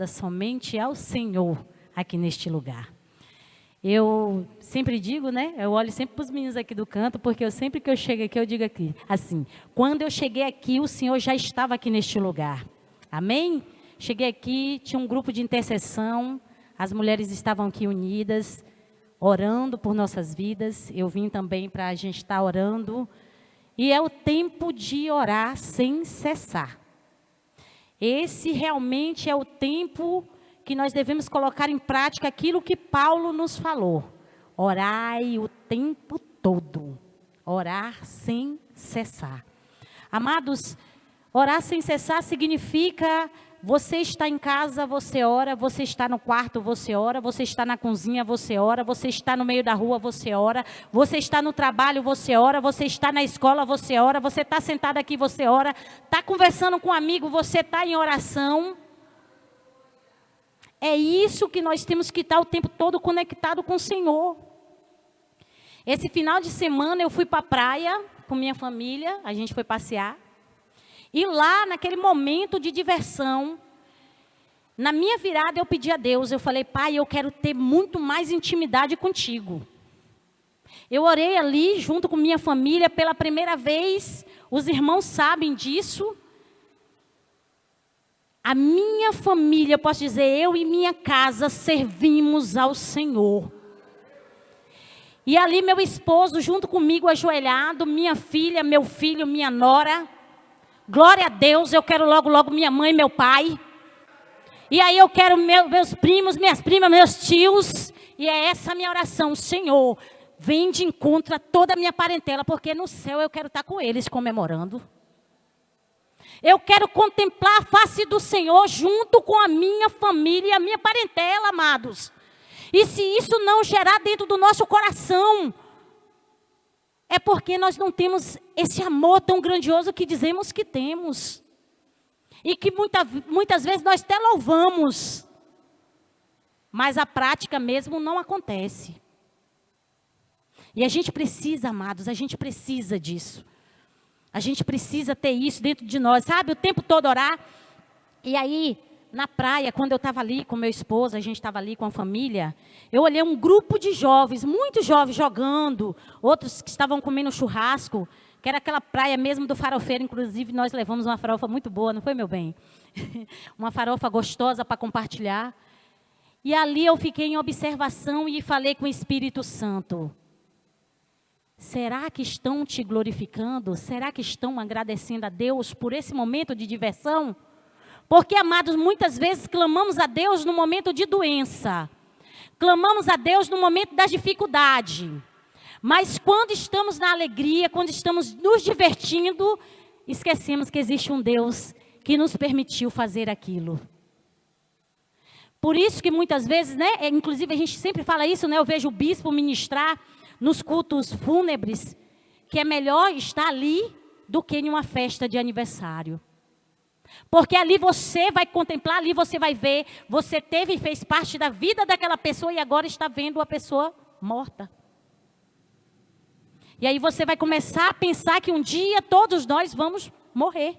somente ao Senhor aqui neste lugar. Eu sempre digo, né? Eu olho sempre para os meninos aqui do canto, porque sempre que eu chego aqui, eu digo aqui, assim, quando eu cheguei aqui, o Senhor já estava aqui neste lugar. Amém? Cheguei aqui, tinha um grupo de intercessão, as mulheres estavam aqui unidas, orando por nossas vidas. Eu vim também para a gente estar orando. E é o tempo de orar sem cessar. Esse realmente é o tempo que nós devemos colocar em prática aquilo que Paulo nos falou. Orai o tempo todo. Orar sem cessar. Amados, orar sem cessar significa você está em casa, você ora, você está no quarto, você ora, você está na cozinha, você ora, você está no meio da rua, você ora, você está no trabalho, você ora, você está na escola, você ora, você está sentado aqui, você ora, está conversando com um amigo, você está em oração. É isso que nós temos que estar o tempo todo conectado com o Senhor. Esse final de semana eu fui para a praia com minha família, a gente foi passear. E lá, naquele momento de diversão, na minha virada eu pedi a Deus, eu falei, Pai, eu quero ter muito mais intimidade contigo. Eu orei ali junto com minha família pela primeira vez, os irmãos sabem disso. A minha família, posso dizer, eu e minha casa servimos ao Senhor. E ali meu esposo junto comigo ajoelhado, minha filha, meu filho, minha nora. Glória a Deus, eu quero logo minha mãe e meu pai. E aí eu quero meus primos, minhas primas, meus tios. E é essa a minha oração. Senhor, vem de encontro a toda a minha parentela, porque no céu eu quero estar com eles comemorando. Eu quero contemplar a face do Senhor junto com a minha família e a minha parentela, amados. E se isso não gerar dentro do nosso coração, é porque nós não temos esse amor tão grandioso que dizemos que temos. E que muitas vezes nós até louvamos. Mas a prática mesmo não acontece. E a gente precisa, amados, a gente precisa disso. A gente precisa ter isso dentro de nós, sabe? O tempo todo orar. E aí, na praia, quando eu estava ali com meu esposo, a gente estava ali com a família, eu olhei um grupo de jovens, muitos jovens jogando, outros que estavam comendo churrasco, que era aquela praia mesmo do farofeiro, inclusive nós levamos uma farofa muito boa, não foi, meu bem? Uma farofa gostosa para compartilhar. E ali eu fiquei em observação e falei com o Espírito Santo. Será que estão te glorificando? Será que estão agradecendo a Deus por esse momento de diversão? Porque, amados, muitas vezes clamamos a Deus no momento de doença. Clamamos a Deus no momento da dificuldade. Mas quando estamos na alegria, quando estamos nos divertindo, esquecemos que existe um Deus que nos permitiu fazer aquilo. Por isso que muitas vezes, né, inclusive a gente sempre fala isso, né, eu vejo o bispo ministrar nos cultos fúnebres, que é melhor estar ali do que em uma festa de aniversário. Porque ali você vai contemplar, ali você vai ver, você teve e fez parte da vida daquela pessoa e agora está vendo a pessoa morta. E aí você vai começar a pensar que um dia todos nós vamos morrer.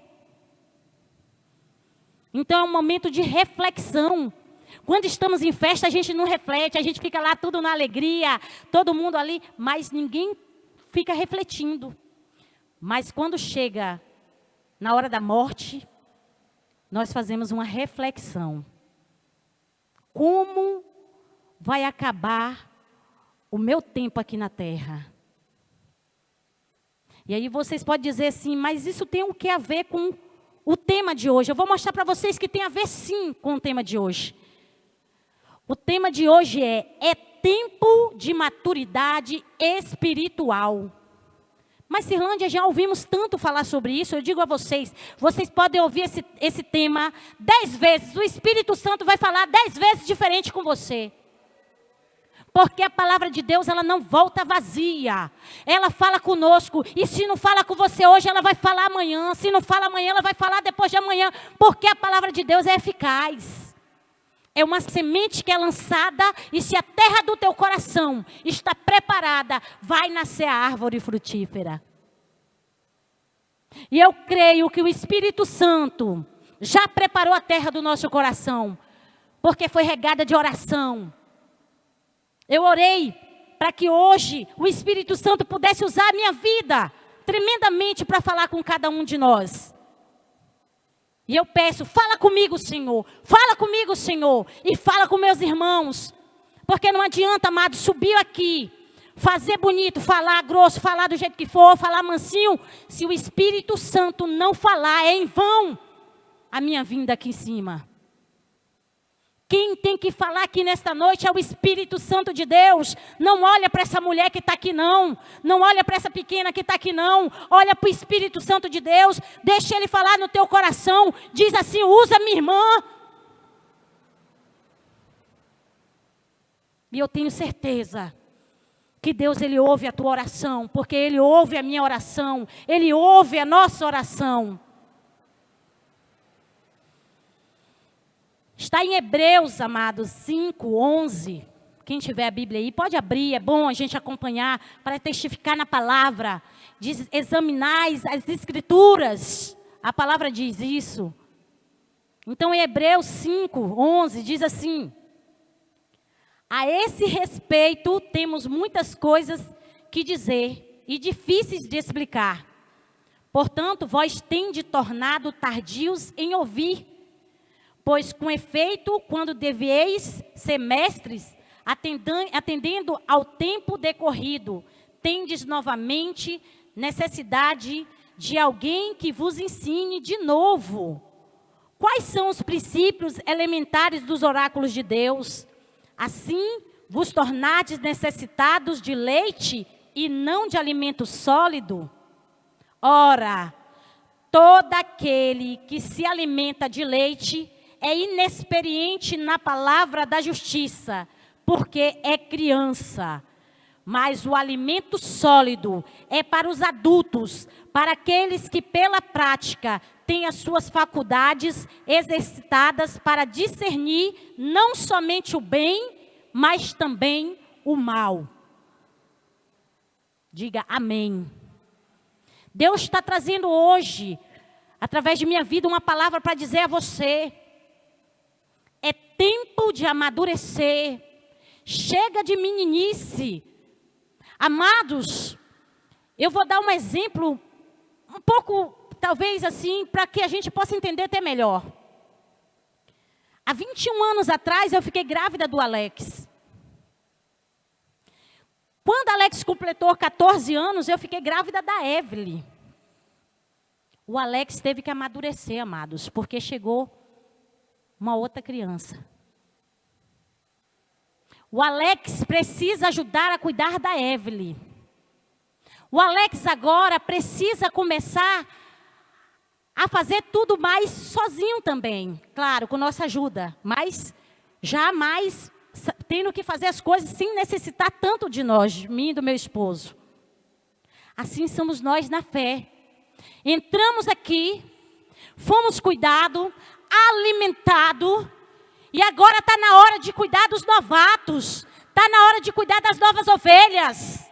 Então é um momento de reflexão. Quando estamos em festa, a gente não reflete, a gente fica lá tudo na alegria, todo mundo ali, mas ninguém fica refletindo. Mas quando chega na hora da morte, nós fazemos uma reflexão. Como vai acabar o meu tempo aqui na terra? E aí vocês podem dizer assim, mas isso tem o que a ver com o tema de hoje? Eu vou mostrar para vocês que tem a ver sim com o tema de hoje. O tema de hoje é tempo de maturidade espiritual. Mas, Cirlândia, já ouvimos tanto falar sobre isso, eu digo a vocês, vocês podem ouvir esse tema 10 vezes, o Espírito Santo vai falar 10 vezes diferente com você. Porque a palavra de Deus, ela não volta vazia. Ela fala conosco, e se não fala com você hoje, ela vai falar amanhã. Se não fala amanhã, ela vai falar depois de amanhã. Porque a palavra de Deus é eficaz. É uma semente que é lançada e se a terra do teu coração está preparada, vai nascer a árvore frutífera. E eu creio que o Espírito Santo já preparou a terra do nosso coração porque foi regada de oração. Eu orei para que hoje o Espírito Santo pudesse usar a minha vida tremendamente para falar com cada um de nós. E eu peço, fala comigo, Senhor. Fala comigo, Senhor. E fala com meus irmãos. Porque não adianta, amado, subir aqui, fazer bonito, falar grosso, falar do jeito que for, falar mansinho. Se o Espírito Santo não falar, é em vão a minha vinda aqui em cima. Quem tem que falar aqui nesta noite é o Espírito Santo de Deus. Não olha para essa mulher que está aqui não. Não olha para essa pequena que está aqui não. Olha para o Espírito Santo de Deus. Deixa Ele falar no teu coração. Diz assim, usa minha irmã. E eu tenho certeza que Deus, Ele ouve a tua oração. Porque Ele ouve a minha oração. Ele ouve a nossa oração. Está em Hebreus, amados, 5:11. Quem tiver a Bíblia aí, pode abrir, é bom a gente acompanhar para testificar na palavra. Diz, examinai as Escrituras. A palavra diz isso. Então, em Hebreus 5:11, diz assim: a esse respeito, temos muitas coisas que dizer e difíceis de explicar. Portanto, vós tendes tornado tardios em ouvir. Pois, com efeito, quando deveis ser mestres, atendendo ao tempo decorrido, tendes novamente necessidade de alguém que vos ensine de novo. Quais são os princípios elementares dos oráculos de Deus? Assim, vos tornardes necessitados de leite e não de alimento sólido? Ora, todo aquele que se alimenta de leite é inexperiente na palavra da justiça, porque é criança. Mas o alimento sólido é para os adultos, para aqueles que pela prática têm as suas faculdades exercitadas para discernir não somente o bem, mas também o mal. Diga amém. Deus está trazendo hoje, através de minha vida, uma palavra para dizer a você: é tempo de amadurecer. Chega de meninice. Amados, eu vou dar um exemplo um pouco, talvez assim, para que a gente possa entender até melhor. Há 21 anos atrás, eu fiquei grávida do Alex. Quando Alex completou 14 anos, eu fiquei grávida da Evelyn. O Alex teve que amadurecer, amados, porque chegou uma outra criança. O Alex precisa ajudar a cuidar da Evelyn. O Alex agora precisa começar a fazer tudo mais sozinho também. Claro, com nossa ajuda, mas jamais tendo que fazer as coisas sem necessitar tanto de nós, de mim e do meu esposo. Assim somos nós na fé. Entramos aqui, fomos cuidados, alimentado, e agora está na hora de cuidar dos novatos, está na hora de cuidar das novas ovelhas.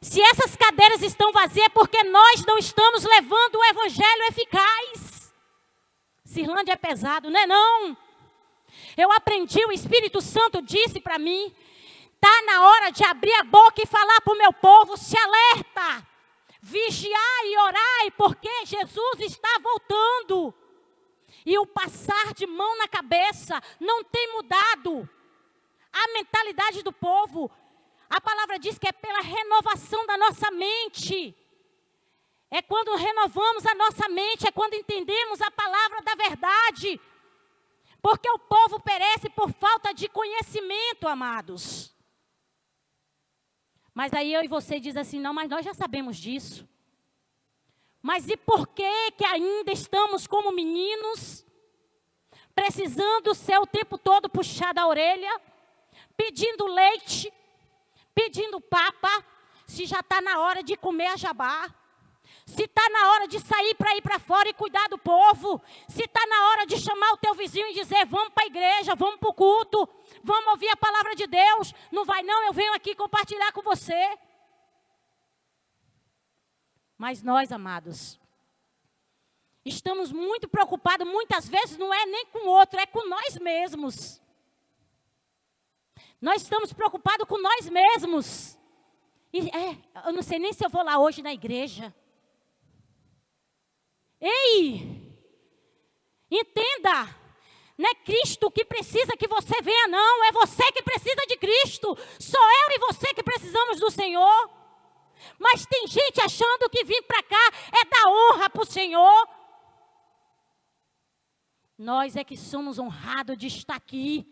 Se essas cadeiras estão vazias, é porque nós não estamos levando o evangelho eficaz. Cirlândia é pesado, não é não? Eu aprendi, o Espírito Santo disse para mim, está na hora de abrir a boca e falar para o meu povo: se alerta, vigiai e orai, porque Jesus está voltando. E o passar de mão na cabeça não tem mudado a mentalidade do povo. A palavra diz que é pela renovação da nossa mente. É quando renovamos a nossa mente, é quando entendemos a palavra da verdade. Porque o povo perece por falta de conhecimento, amados. Mas aí eu e você diz assim: não, mas nós já sabemos disso. Mas e por que ainda estamos como meninos, precisando ser o tempo todo puxado a orelha, pedindo leite, pedindo papa, se já está na hora de comer a jabá? Se está na hora de sair para ir para fora e cuidar do povo? Se está na hora de chamar o teu vizinho e dizer: vamos para a igreja, vamos para o culto, vamos ouvir a palavra de Deus? Não vai não, eu venho aqui compartilhar com você. Mas nós, amados, estamos muito preocupados, muitas vezes não é nem com o outro, é com nós mesmos. Nós estamos preocupados com nós mesmos. E eu não sei nem se eu vou lá hoje na igreja. Ei! Entenda! Não é Cristo que precisa que você venha, não. É você que precisa de Cristo. Sou eu e você que precisamos do Senhor. Mas tem gente achando que vir para cá é dar honra para o Senhor. Nós é que somos honrados de estar aqui.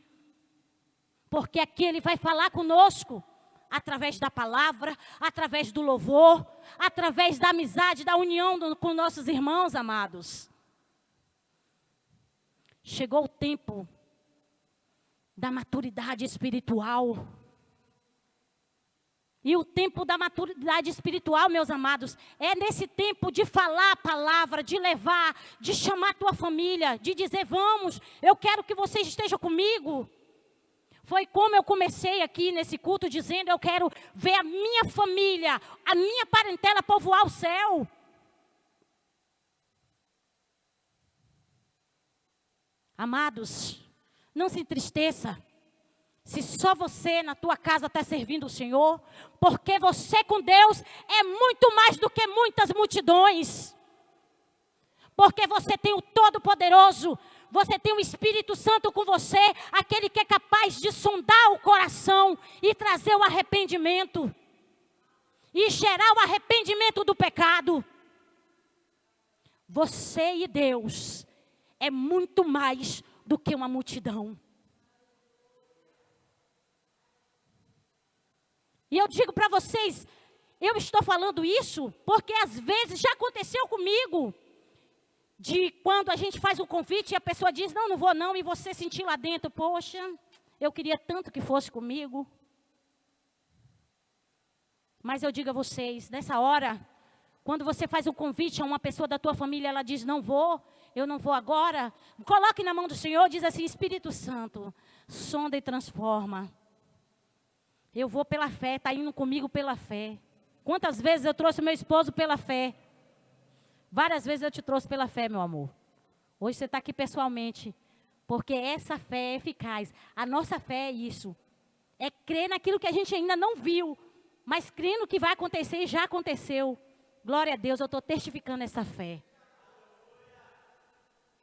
Porque aqui Ele vai falar conosco. Através da palavra, através do louvor, através da amizade, da união com nossos irmãos amados. Chegou o tempo da maturidade espiritual. E o tempo da maturidade espiritual, meus amados, é nesse tempo de falar a palavra, de levar, de chamar a tua família, de dizer, vamos, eu quero que vocês estejam comigo. Foi como eu comecei aqui nesse culto dizendo, eu quero ver a minha família, a minha parentela povoar o céu. Amados, não se entristeça se só você na tua casa está servindo o Senhor, porque você com Deus é muito mais do que muitas multidões. Porque você tem o Todo-Poderoso, você tem o Espírito Santo com você, aquele que é capaz de sondar o coração e trazer o arrependimento. E gerar o arrependimento do pecado. Você e Deus é muito mais do que uma multidão. E eu digo para vocês, eu estou falando isso porque às vezes já aconteceu comigo. De quando a gente faz o convite e a pessoa diz, não, não vou não, e você sentiu lá dentro, poxa, eu queria tanto que fosse comigo. Mas eu digo a vocês, nessa hora, quando você faz um convite a uma pessoa da tua família, ela diz, não vou, eu não vou agora. Coloque na mão do Senhor, diz assim, Espírito Santo, sonda e transforma. Eu vou pela fé, está indo comigo pela fé. Quantas vezes eu trouxe meu esposo pela fé? Várias vezes eu te trouxe pela fé, meu amor. Hoje você está aqui pessoalmente. Porque essa fé é eficaz. A nossa fé é isso. É crer naquilo que a gente ainda não viu. Mas crendo que vai acontecer e já aconteceu. Glória a Deus, eu estou testificando essa fé.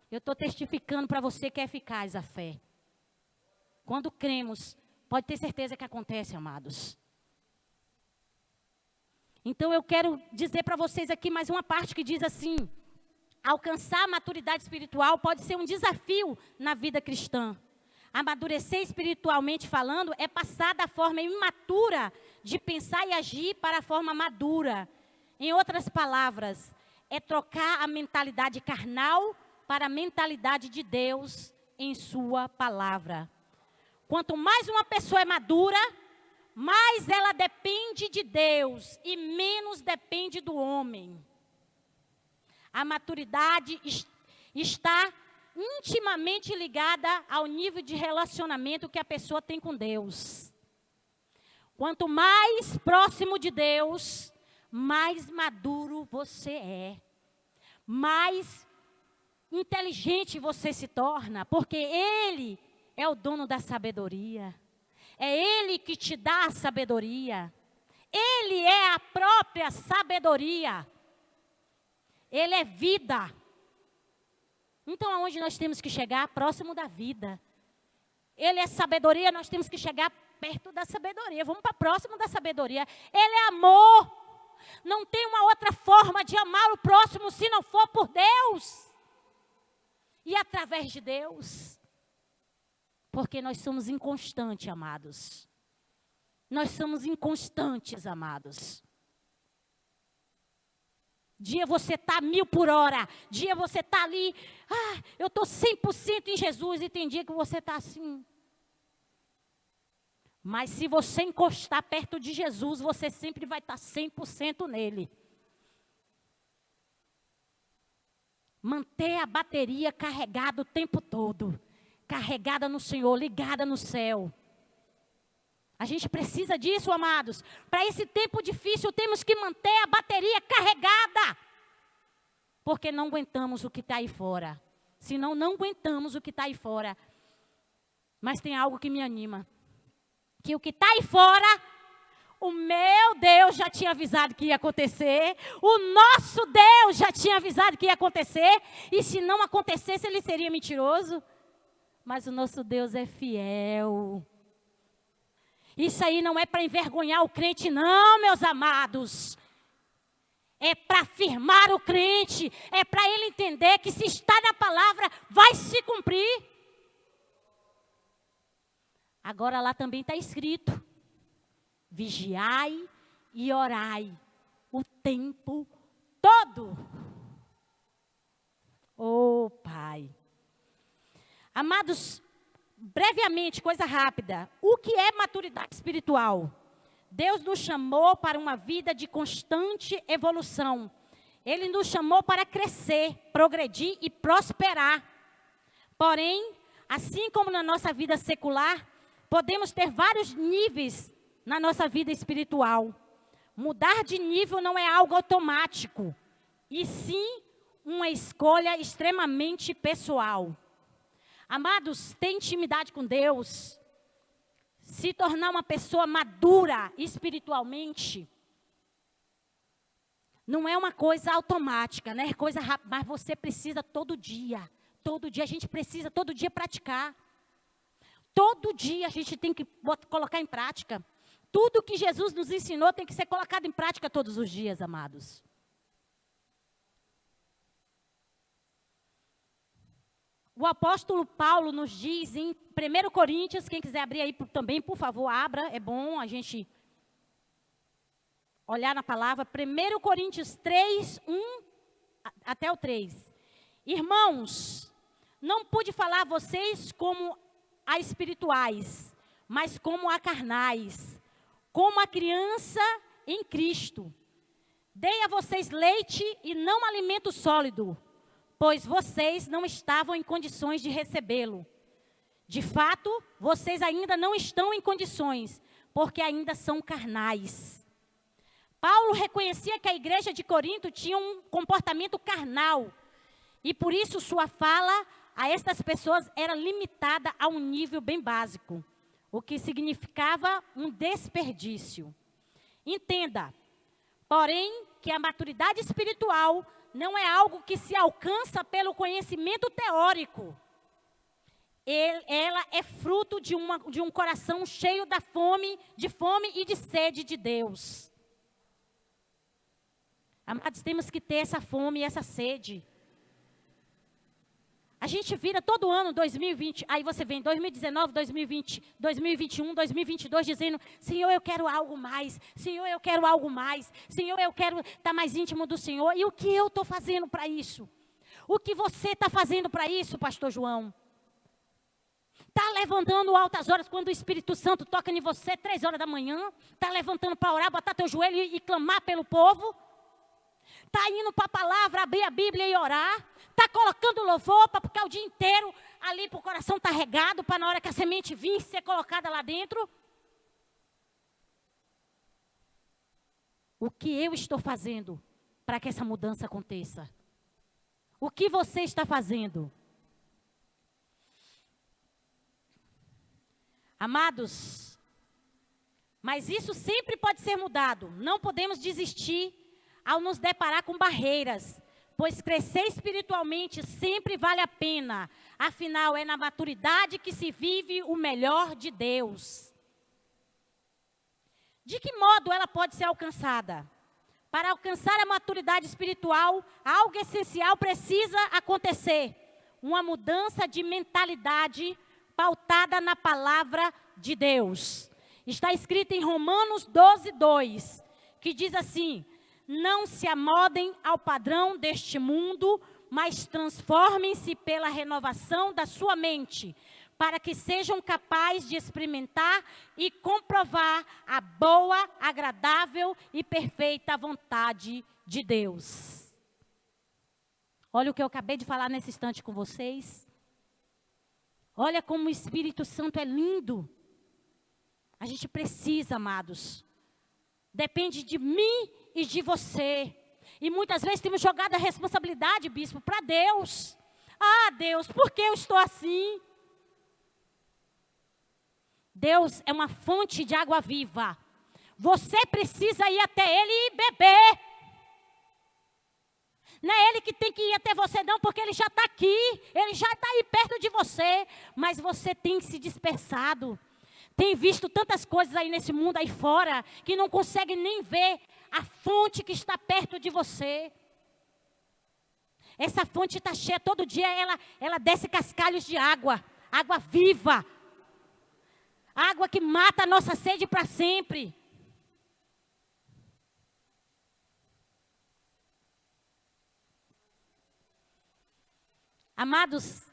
Eu estou testificando para você que é eficaz a fé. Quando cremos, pode ter certeza que acontece, amados. Então eu quero dizer para vocês aqui mais uma parte que diz assim, alcançar a maturidade espiritual pode ser um desafio na vida cristã. Amadurecer espiritualmente falando é passar da forma imatura de pensar e agir para a forma madura. Em outras palavras, é trocar a mentalidade carnal para a mentalidade de Deus em sua palavra. Quanto mais uma pessoa é madura, mais ela depende de Deus e menos depende do homem. A maturidade está intimamente ligada ao nível de relacionamento que a pessoa tem com Deus. Quanto mais próximo de Deus, mais maduro você é. Mais inteligente você se torna, porque Ele é o dono da sabedoria. É Ele que te dá a sabedoria. Ele é a própria sabedoria. Ele é vida. Então, aonde nós temos que chegar? Próximo da vida. Ele é sabedoria, nós temos que chegar perto da sabedoria. Vamos para próximo da sabedoria. Ele é amor. Não tem uma outra forma de amar o próximo se não for por Deus. E através de Deus. Porque nós somos inconstantes, amados. Nós somos inconstantes, amados. Dia você está 1000 por hora. Dia você está ali. Eu estou 100% em Jesus. E tem dia que você está assim. Mas se você encostar perto de Jesus, você sempre vai estar 100% nele. Manter a bateria carregada o tempo todo. Carregada no Senhor, ligada no céu. A gente precisa disso, amados. Para esse tempo difícil, temos que manter a bateria carregada. Porque não aguentamos o que está aí fora. Senão, não aguentamos o que está aí fora. Mas tem algo que me anima. que o que está aí fora, o meu Deus já tinha avisado que ia acontecer, o nosso Deus já tinha avisado que ia acontecer, e se não acontecesse, ele seria mentiroso. Mas o nosso Deus é fiel. Isso aí não é para envergonhar o crente, não, meus amados. É para afirmar o crente, é para ele entender que se está na palavra, vai se cumprir. Agora lá também está escrito: vigiai e orai o tempo todo. Oh, Pai. Amados, brevemente, coisa rápida. O que é maturidade espiritual? Deus nos chamou para uma vida de constante evolução. Ele nos chamou para crescer, progredir e prosperar. Porém, assim como na nossa vida secular, podemos ter vários níveis na nossa vida espiritual. Mudar de nível não é algo automático, e sim uma escolha extremamente pessoal. Amados, ter intimidade com Deus, se tornar uma pessoa madura espiritualmente, não é uma coisa automática, né? Coisa rápida, mas você precisa todo dia a gente precisa todo dia praticar. Todo dia a gente tem que colocar em prática. Tudo que Jesus nos ensinou tem que ser colocado em prática todos os dias, amados. O apóstolo Paulo nos diz em 1 Coríntios, quem quiser abrir aí também, por favor, abra, é bom a gente olhar na palavra. 1 Coríntios 3, 1 até o 3. Irmãos, não pude falar a vocês como a espirituais, mas como a carnais, como a criança em Cristo. Dei a vocês leite e não alimento sólido, pois vocês não estavam em condições de recebê-lo. De fato, vocês ainda não estão em condições, porque ainda são carnais. Paulo reconhecia que a igreja de Corinto tinha um comportamento carnal, e por isso sua fala a estas pessoas era limitada a um nível bem básico, o que significava um desperdício. Entenda, porém, que a maturidade espiritual não é algo que se alcança pelo conhecimento teórico. Ela é fruto de um coração cheio de fome e de sede de Deus. Amados, temos que ter essa fome e essa sede. A gente vira todo ano, 2020, aí você vem 2019, 2020, 2021, 2022, dizendo: Senhor, eu quero algo mais, Senhor, eu quero algo mais, Senhor, eu quero estar mais íntimo do Senhor. E o que eu estou fazendo para isso? O que você está fazendo para isso, pastor João? Está levantando altas horas quando o Espírito Santo toca em você, 3 horas da manhã? Está levantando para orar, botar teu joelho e clamar pelo povo? Está indo para a palavra, abrir a Bíblia e orar? Está colocando louvor para ficar o dia inteiro ali para o coração estar regado, para na hora que a semente vir ser colocada lá dentro? O que eu estou fazendo para que essa mudança aconteça? O que você está fazendo? Amados, mas isso sempre pode ser mudado. Não podemos desistir ao nos deparar com barreiras, pois crescer espiritualmente sempre vale a pena. Afinal, é na maturidade que se vive o melhor de Deus. De que modo ela pode ser alcançada? Para alcançar a maturidade espiritual, algo essencial precisa acontecer: uma mudança de mentalidade pautada na palavra de Deus. Está escrito em Romanos 12, 2, que diz assim: não se amodem ao padrão deste mundo, mas transformem-se pela renovação da sua mente, para que sejam capazes de experimentar e comprovar a boa, agradável e perfeita vontade de Deus. Olha o que eu acabei de falar nesse instante com vocês. Olha como o Espírito Santo é lindo. A gente precisa, amados. Depende de mim e de você. E muitas vezes temos jogado a responsabilidade, bispo, para Deus. Ah, Deus, por que eu estou assim? Deus é uma fonte de água viva. Você precisa ir até Ele e beber. Não é Ele que tem que ir até você não, porque Ele já está aqui. Ele já está aí perto de você. Mas você tem se dispersado. Tem visto tantas coisas aí nesse mundo aí fora, que não consegue nem ver a fonte que está perto de você. Essa fonte está cheia, todo dia ela desce cascalhos de água. Água viva. Água que mata a nossa sede para sempre. Amados,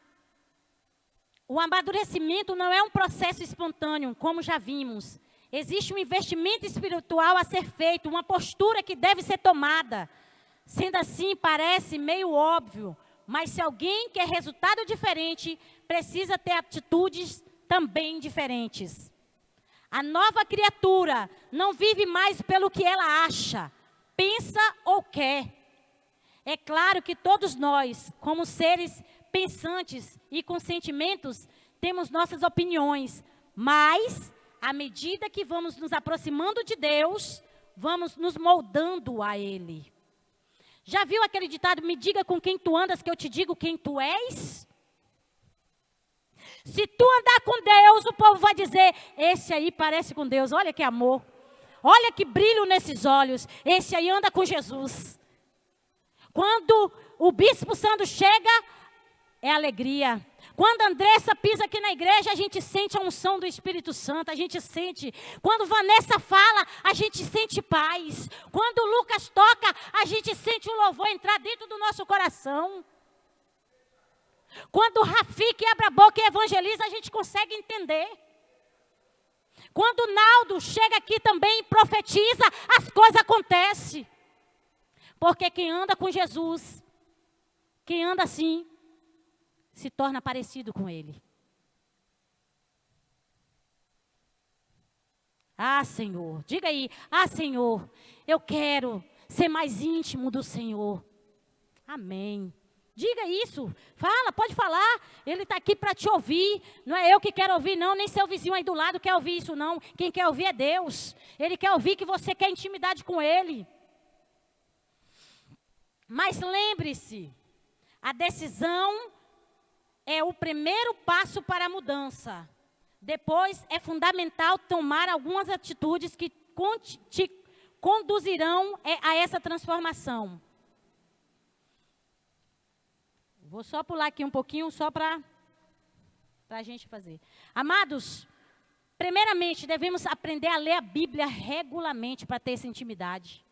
o amadurecimento não é um processo espontâneo, como já vimos. Existe um investimento espiritual a ser feito, uma postura que deve ser tomada. Sendo assim, parece meio óbvio, mas se alguém quer resultado diferente, precisa ter atitudes também diferentes. A nova criatura não vive mais pelo que ela acha, pensa ou quer. É claro que todos nós, como seres pensantes e com sentimentos, temos nossas opiniões, mas, à medida que vamos nos aproximando de Deus, vamos nos moldando a Ele. Já viu aquele ditado, me diga com quem tu andas, que eu te digo quem tu és? Se tu andar com Deus, o povo vai dizer, esse aí parece com Deus, olha que amor, olha que brilho nesses olhos, esse aí anda com Jesus. Quando o Bispo Santo chega, é alegria. Quando a Andressa pisa aqui na igreja, a gente sente a unção do Espírito Santo, a gente sente. Quando Vanessa fala, a gente sente paz. Quando o Lucas toca, a gente sente o louvor entrar dentro do nosso coração. Quando o Rafik abre a boca e evangeliza, a gente consegue entender. Quando o Naldo chega aqui também e profetiza, as coisas acontecem. Porque quem anda com Jesus, quem anda assim, se torna parecido com Ele. Ah, Senhor, diga aí, ah, Senhor, eu quero ser mais íntimo do Senhor. Amém. Diga isso, fala, pode falar, Ele está aqui para te ouvir, não é eu que quero ouvir não, nem seu vizinho aí do lado quer ouvir isso não, quem quer ouvir é Deus, Ele quer ouvir que você quer intimidade com Ele. Mas lembre-se, a decisão é o primeiro passo para a mudança. Depois é fundamental tomar algumas atitudes que te conduzirão a essa transformação. Vou só pular aqui um pouquinho, só para a gente fazer. Amados, primeiramente devemos aprender a ler a Bíblia regularmente para ter essa intimidade.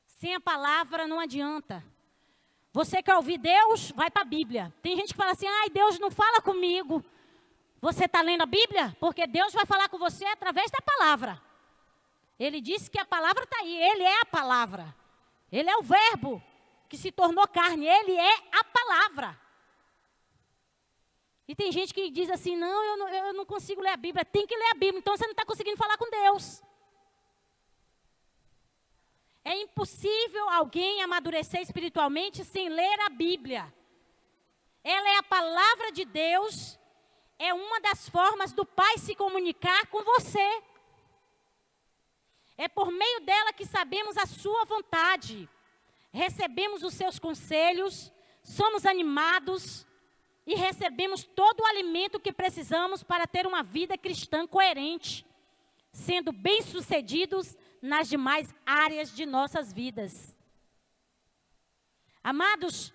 Sem a palavra não adianta. Você quer ouvir Deus? Vai para a Bíblia. Tem gente que fala assim, ai, Deus não fala comigo. Você está lendo a Bíblia? Porque Deus vai falar com você através da palavra. Ele disse que a palavra está aí, Ele é a palavra. Ele é o verbo que se tornou carne, Ele é a palavra. E tem gente que diz assim, não, eu não consigo ler a Bíblia. Tem que ler a Bíblia, então você não está conseguindo falar com Deus. É impossível alguém amadurecer espiritualmente sem ler a Bíblia. Ela é a palavra de Deus, é uma das formas do Pai se comunicar com você. É por meio dela que sabemos a sua vontade, recebemos os seus conselhos, somos animados e recebemos todo o alimento que precisamos para ter uma vida cristã coerente, sendo bem-sucedidos nas demais áreas de nossas vidas. Amados,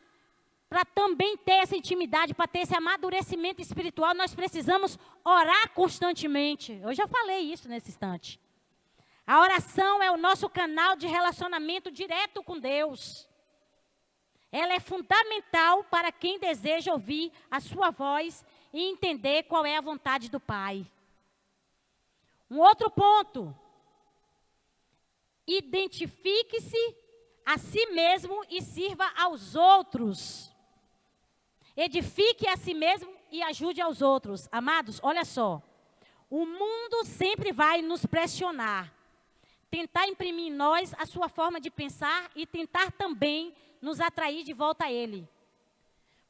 para também ter essa intimidade, para ter esse amadurecimento espiritual, nós precisamos orar constantemente. Eu já falei isso nesse instante. A oração é o nosso canal de relacionamento direto com Deus. Ela é fundamental para quem deseja ouvir a sua voz e entender qual é a vontade do Pai. Um outro ponto. Identifique-se a si mesmo e sirva aos outros. Edifique a si mesmo e ajude aos outros. Amados, olha só. O mundo sempre vai nos pressionar. Tentar imprimir em nós a sua forma de pensar e tentar também nos atrair de volta a Ele.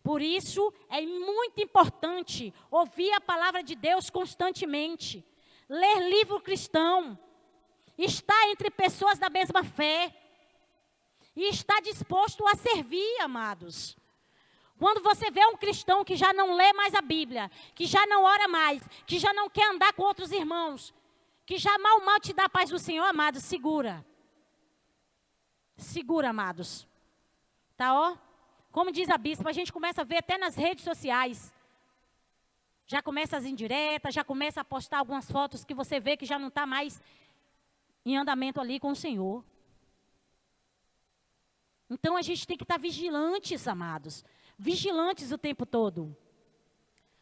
Por isso, é muito importante ouvir a palavra de Deus constantemente. Ler livro cristão. Estar entre pessoas da mesma fé. E estar disposto a servir, amados. Quando você vê um cristão que já não lê mais a Bíblia, que já não ora mais, que já não quer andar com outros irmãos, que já mal te dá a paz do Senhor, amados, segura. Segura, amados. Tá, ó? Como diz a bispa, a gente começa a ver até nas redes sociais. Já começa as indiretas, já começa a postar algumas fotos que você vê que já não está mais em andamento ali com o Senhor. Então a gente tem que estar vigilantes, amados. Vigilantes o tempo todo.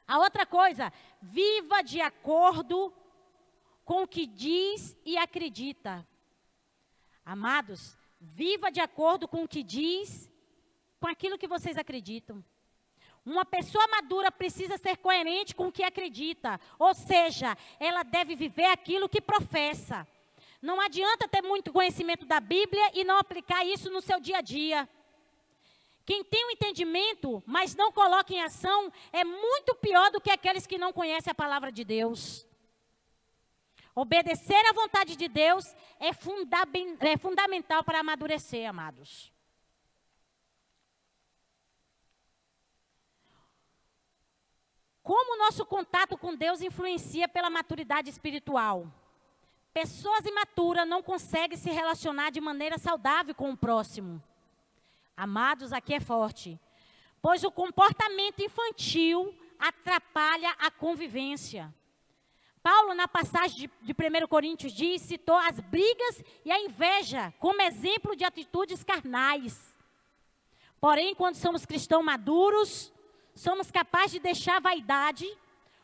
A outra coisa, viva de acordo com o que diz e acredita. Amados, viva de acordo com o que diz, com aquilo que vocês acreditam. Uma pessoa madura precisa ser coerente com o que acredita. Ou seja, ela deve viver aquilo que professa. Não adianta ter muito conhecimento da Bíblia e não aplicar isso no seu dia a dia. Quem tem um entendimento, mas não coloca em ação, é muito pior do que aqueles que não conhecem a palavra de Deus. Obedecer à vontade de Deus é fundamental para amadurecer, amados. Como o nosso contato com Deus influencia pela maturidade espiritual? Pessoas imaturas não conseguem se relacionar de maneira saudável com o próximo. Amados, aqui é forte. Pois o comportamento infantil atrapalha a convivência. Paulo, na passagem de 1 Coríntios, citou as brigas e a inveja como exemplo de atitudes carnais. Porém, quando somos cristãos maduros, somos capazes de deixar a vaidade,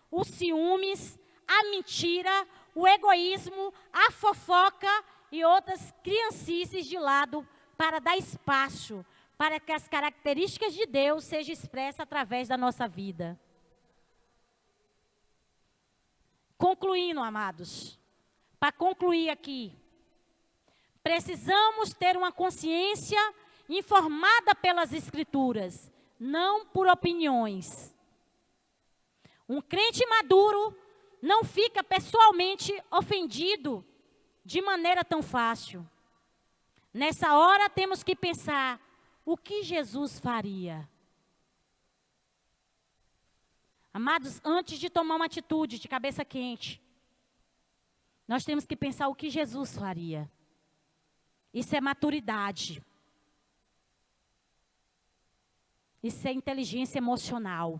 os ciúmes, a mentira, o egoísmo, a fofoca e outras criancices de lado para dar espaço para que as características de Deus sejam expressas através da nossa vida. Concluindo, amados, para concluir aqui, precisamos ter uma consciência informada pelas Escrituras, não por opiniões. Um crente maduro não fica pessoalmente ofendido de maneira tão fácil. Nessa hora temos que pensar, o que Jesus faria? Amados, antes de tomar uma atitude de cabeça quente, nós temos que pensar o que Jesus faria. Isso é maturidade. Isso é inteligência emocional.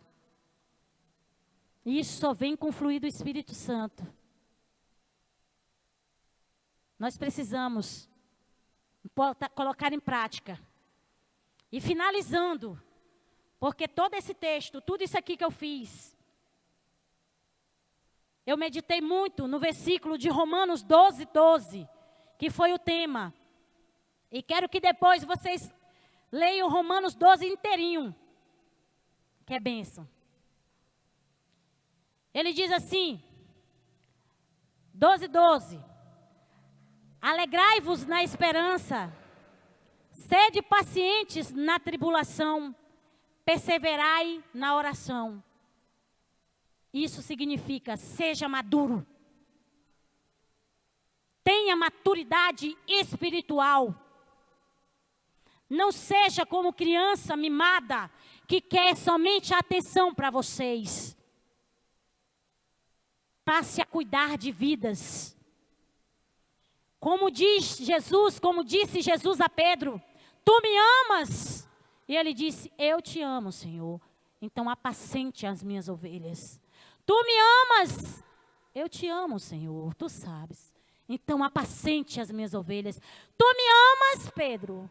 E isso só vem com o fluir do Espírito Santo. Nós precisamos colocar em prática. E finalizando, porque todo esse texto, tudo isso aqui que eu fiz, eu meditei muito no versículo de Romanos 12, 12, que foi o tema. E quero que depois vocês leiam Romanos 12 inteirinho, que é bênção. Ele diz assim, 12, 12. Alegrai-vos na esperança, sede pacientes na tribulação, perseverai na oração. Isso significa, seja maduro. Tenha maturidade espiritual. Não seja como criança mimada, que quer somente a atenção para vocês. Passe a cuidar de vidas. Como disse Jesus a Pedro, tu me amas? E ele disse, eu te amo, Senhor. Então apacente as minhas ovelhas. Tu me amas? Eu te amo, Senhor, tu sabes. Então apacente as minhas ovelhas. Tu me amas, Pedro?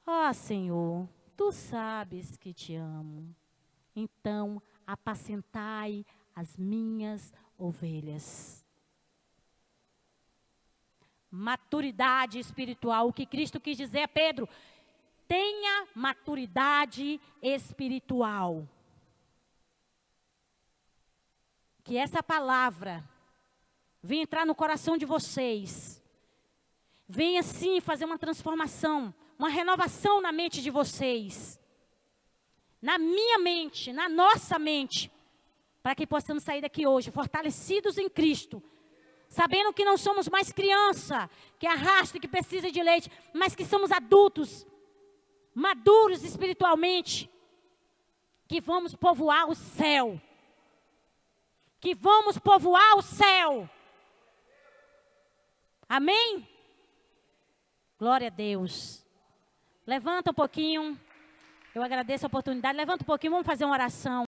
Ah, Senhor, tu sabes que te amo. Então apacentai as minhas ovelhas. Maturidade espiritual. O que Cristo quis dizer a Pedro, tenha maturidade espiritual. Que essa palavra venha entrar no coração de vocês. Venha sim fazer uma transformação, uma renovação na mente de vocês. na minha mente, na nossa mente, para que possamos sair daqui hoje, fortalecidos em Cristo, sabendo que não somos mais criança, que arrasta, que precisa de leite, mas que somos adultos, maduros espiritualmente, que vamos povoar o céu. Que vamos povoar o céu. Amém? Glória a Deus. Levanta um pouquinho. Eu agradeço a oportunidade. Levanta um pouquinho, vamos fazer uma oração.